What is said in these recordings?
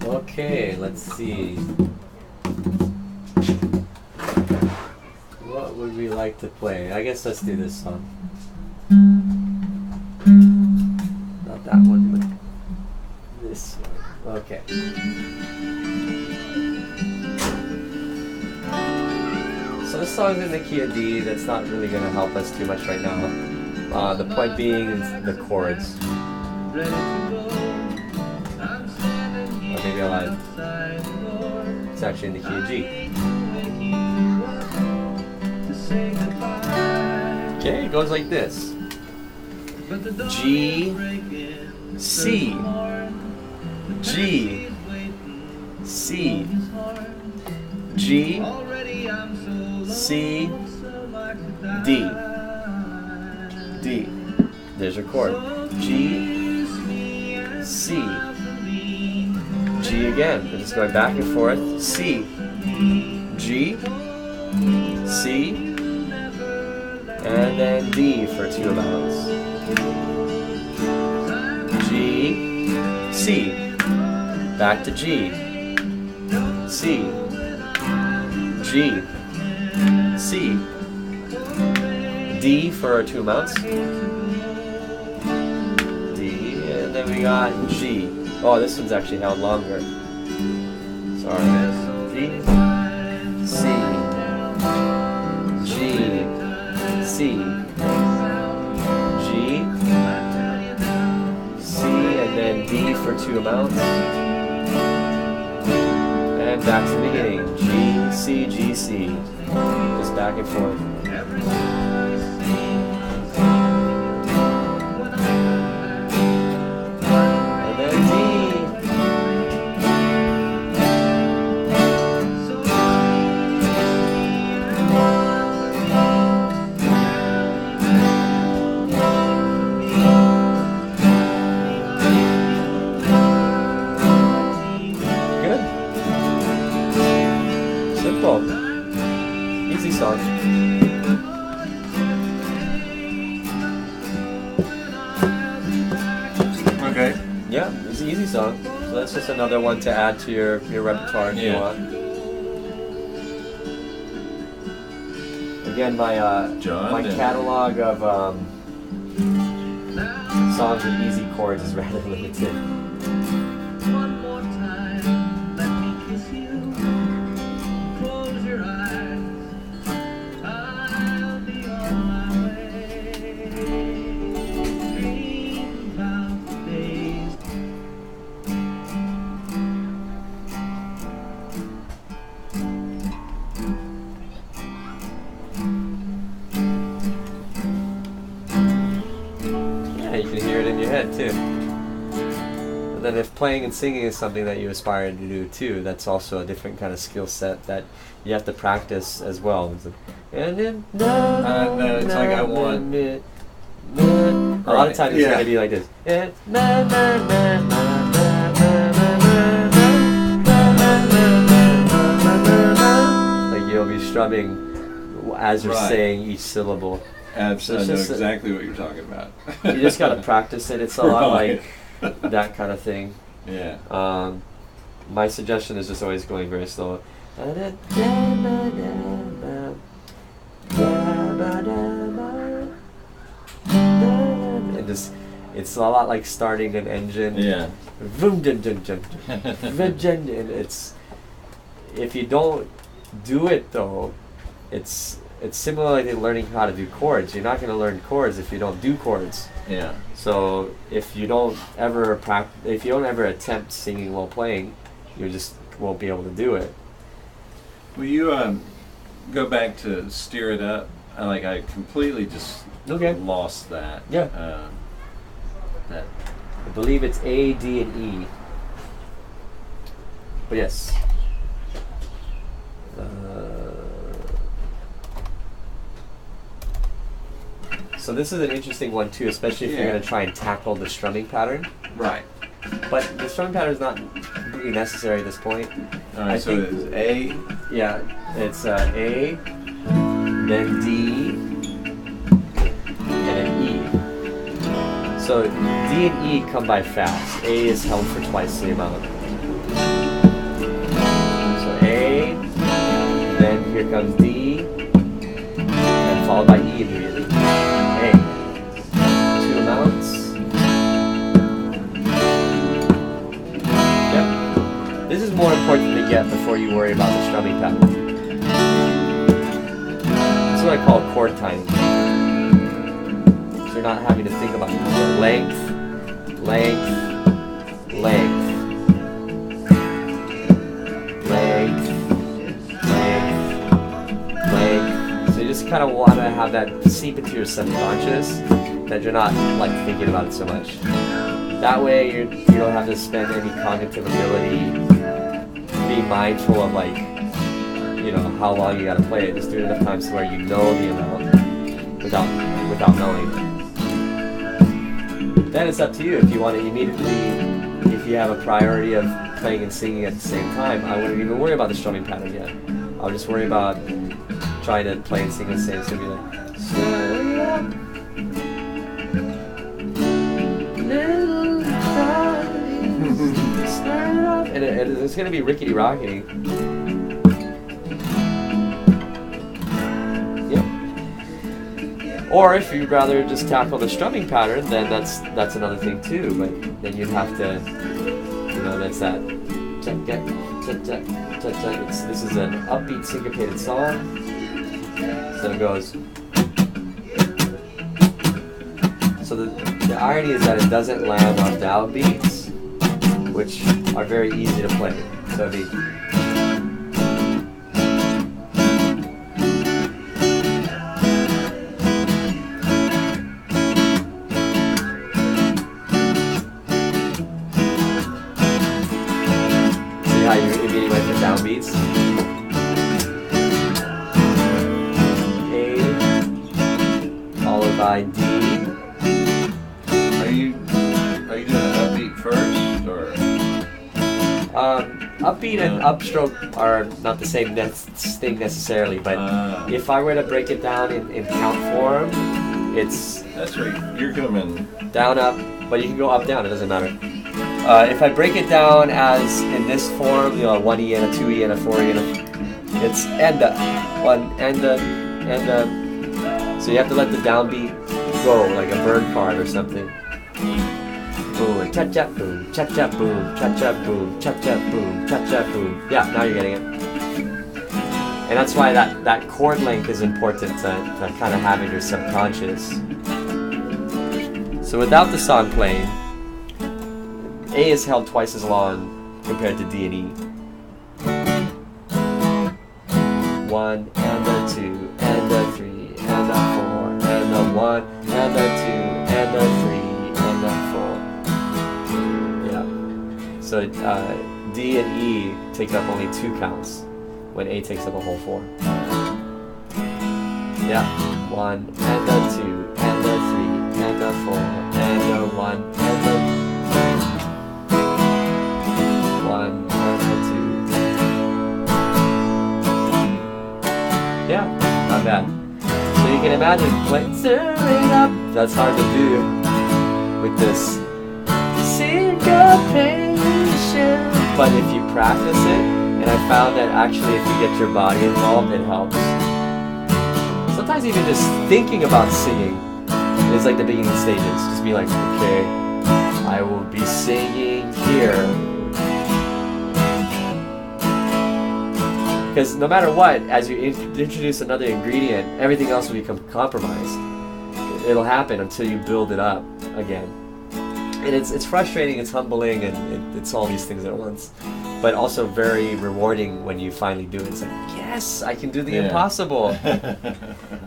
Okay, let's see. What would we like to play? I guess let's do this song. Not that one, but this one. Okay. So this song's in the key of D. That's not really going to help us too much right now. The point being is the chords. Or maybe I lied. It's actually in the key of G. Okay, it goes like this. G, C, G, C, G, C, D, D. There's your chord. G, C, G again. We're just going back and forth. C, G, C, and then D for 2 amounts. G, C, back to G, C, G, C, D for 2 amounts. D, and then we got G. Oh, this one's actually held longer. Sorry. G, C, G, C, G, C, and then D for 2 amounts. And back to the beginning. G, C, G, C. Just back and forth. And then D. Good. Simple. Easy song. Okay. Yeah, it's an easy song. So that's just another one to add to your repertoire if you want. Again, my John, catalog of songs with easy chords is rather limited. One more time, let me kiss you. Close your eyes. I'll be on my way. Dream about the days. Yeah, you can hear it in your head too. And then if playing and singing is something that you aspire to do too, that's also a different kind of skill set that you have to practice as well. And then No, it's like I want. a lot of times it's Yeah. gonna be like this. Like you'll be strumming as you're Right. saying each syllable. Absolutely, I know It's just- exactly what you're talking about. You just gotta practice it. It's a lot Right. like that kind of thing. Yeah. My suggestion is just always going very slow. And just, it's a lot like starting an engine. Yeah. Vroom, dun, dun, dun, dun. Vroom, dun, dun. It's, if you don't do it though, it's similar to learning how to do chords. You're not going to learn chords if you don't do chords. Yeah. So if you don't ever if you don't ever attempt singing while playing, you just won't be able to do it. Will you go back to Steer It Up? I completely just Okay. lost that. Yeah. That. I believe it's A, D, and E. But yes. So this is an interesting one too, especially if you're Yeah. going to try and tackle the strumming pattern. Right. But the strumming pattern is not technically necessary at this point. All right, I so think- it's A. Yeah, it's A, then D, and then E. So D and E come by fast. A is held for twice the amount. So A, then here comes D, and followed by E immediately. A. 2 amounts. Yep. This is more important to get before you worry about the strumming pattern. That's what I call chord timing. So you're not having to think about length, length, length, length, length, length. So you just kind of want to have that seep into your subconscious, that you're not like thinking about it so much. That way you don't have to spend any cognitive ability being mindful of like, you know, how long you gotta play it. Just do it enough times to where you know the amount without knowing it. Then it's up to you if you want to immediately, if you have a priority of playing and singing at the same time, I wouldn't even worry about the strumming pattern yet. I'll just worry about trying to play and sing at the same time. So it'll be like, "Stay up, little eyes, stay up," and it's going to be rickety rockety. Or if you'd rather just tackle the strumming pattern, then that's another thing too. But then you'd have to, you know, that's that. This is an upbeat syncopated song. So it goes. So the irony is that it doesn't land on downbeats, which are very easy to play. So it'd be. How you immediately went to downbeats. A, followed by D. Are you doing an upbeat first, or? Upbeat and upstroke are not the same thing necessarily, but if I were to break it down in count form, it's That's right. You're coming. down, up, but you can go up, down, it doesn't matter. If I break it down as in this form, you know, 1E and a 2E and a 4E and a, it's and a, 1 and a, so you have to let the downbeat go like a bird card or something. Boom, cha cha boom, cha cha boom, cha cha boom, cha cha boom, cha cha boom. Yeah, now you're getting it. And that's why that chord length is important to kind of have in your subconscious. So without the song playing, A is held twice as long compared to D and E. 1 and a 2 and a 3 and a 4 and a 1 and a 2 and a 3 and a 4. Yeah. So D and E take up only 2 counts when A takes up a whole 4. Yeah. 1 and a 2 and a 3 and a 4 and a 1 and a 1 and a 2. Yeah, not bad. So you can imagine playing it up. That's hard to do with this syncopation. But if you practice it, and I found that actually if you get your body involved, it helps. Sometimes even just thinking about singing is like the beginning stages. Just be like, okay, I will be singing here. Because no matter what, as you introduce another ingredient, everything else will become compromised. It'll happen until you build it up again. And it's frustrating, it's humbling, and it's all these things at once. But also very rewarding when you finally do it. It's like, yes, I can do the impossible.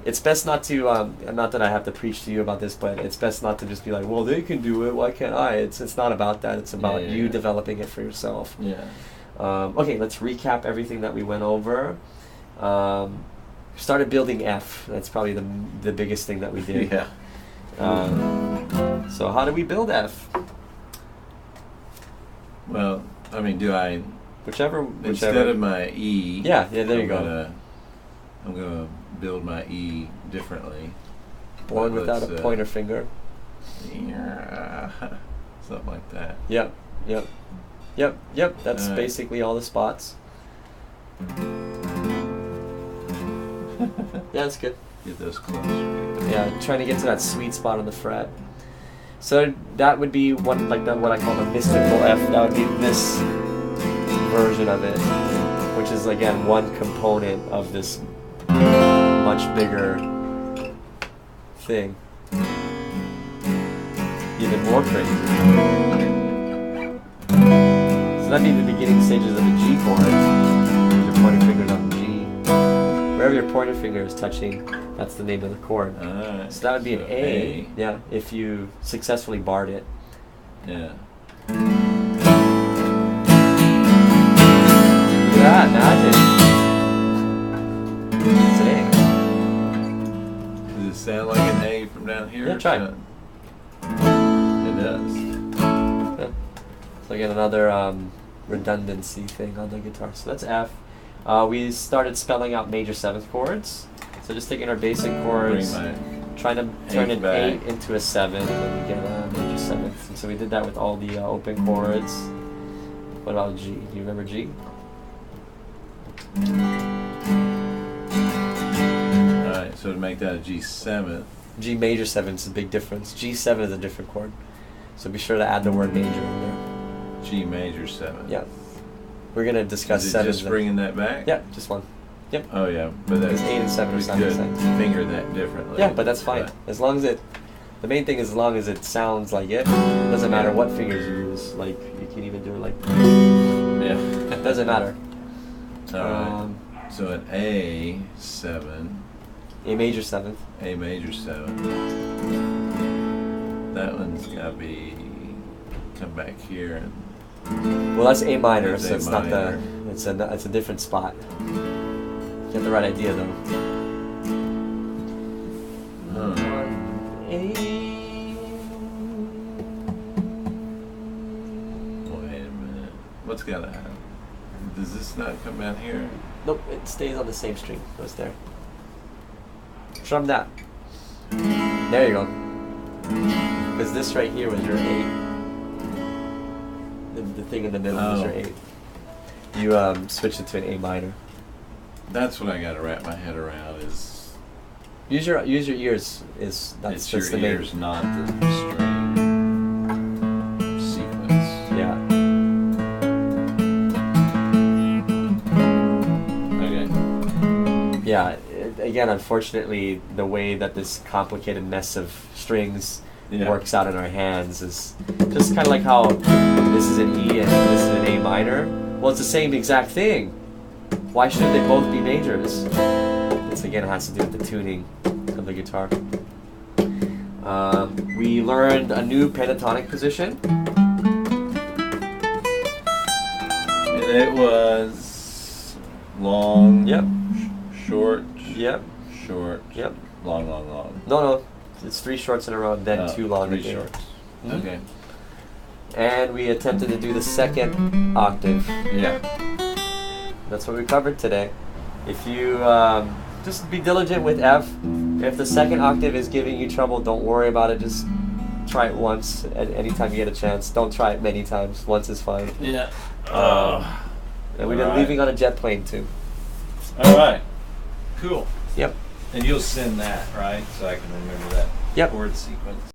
It's best not to, not that I have to preach to you about this, but it's best not to just be like, well, they can do it, why can't I? It's not about that, it's about you developing it for yourself. Yeah. Okay, let's recap everything that we went over. Started building F. That's probably the biggest thing that we did. Yeah. So how do we build F? Well, I mean, do I Whichever. instead of my E? Yeah, there you go. I'm gonna build my E differently. Born But without a let's, pointer finger. Yeah, something like that. Yep. That's Alright. basically all the spots. Yeah, that's good. Get those closer. Yeah, trying to get to that sweet spot on the fret. So that would be one like what I call the mystical F. That would be this version of it, which is again one component of this much bigger thing. Even more crazy. So that'd be the beginning stages of a G chord. Your pointer finger's on G. Wherever your pointer finger is touching, that's the name of the chord. Alright. So that would be an so A. Yeah, if you successfully barred it. Yeah. Look at that, magic. It's an Does it sound like an A from down here? Yeah, try. It does. A. Yeah. So again, another redundancy thing on the guitar. So that's F. We started spelling out major seventh chords. So just taking our basic chords, Bring my trying to turn eighth an back. 8 into a 7, and then we get a major seventh. And so we did that with all the open chords. What about G? Do you remember G? Alright, so to make that a G7, G major 7 is a big difference. G7 is a different chord. So be sure to add the word major in there. G major 7. Yeah. We're going to discuss Is it sevens. just bringing that back? Yeah, just one. Yep. Oh yeah, but that's Because 8 and 7 are we sound the could same. finger that differently. Yeah, but that's fine. But- As long as it, the main thing is as long as it sounds like it. Doesn't matter what fingers you use. Like you can even do it like. Yeah. Doesn't matter. Alright. So an A7, A major 7th. A major 7. That one's gotta be come back here and Well, that's A minor, That's so A it's not the. minor. It's a different spot. Get the right idea though. wait a minute. What's gotta happen? Does this not come down here? Nope, it stays on the same string. Goes there. Strum that. There you go. Because this right here was your 8. The thing in the middle was your Oh. 8. You switched it to an A minor. That's what I gotta wrap my head around is Use your ears. it's That's your the ears, not the string sequence. Yeah. Okay. Yeah. Again, unfortunately, the way that this complicated mess of strings Yeah. works out in our hands is just kind of like how this is an E and this is an A minor. Well, it's the same exact thing. Why shouldn't they both be majors? This again has to do with the tuning of the guitar. We learned a new pentatonic position. And it was long, Yep. short, Yep. short, Yep. long, long, long. No. It's 3 shorts in a row, and then Oh, 2 long. 3 at the end. shorts. Mhm. Okay. And we attempted to do the second octave. Yeah. That's what we covered today. If you just be diligent with F. If the second octave is giving you trouble, don't worry about it. Just try it once at any time you get a chance. Don't try it many times. Once is fine. Yeah. And we did Alright. Leaving on a Jet Plane too. All right. Cool. Yep. And you'll send that, right? So I can remember that Yep. chord sequence.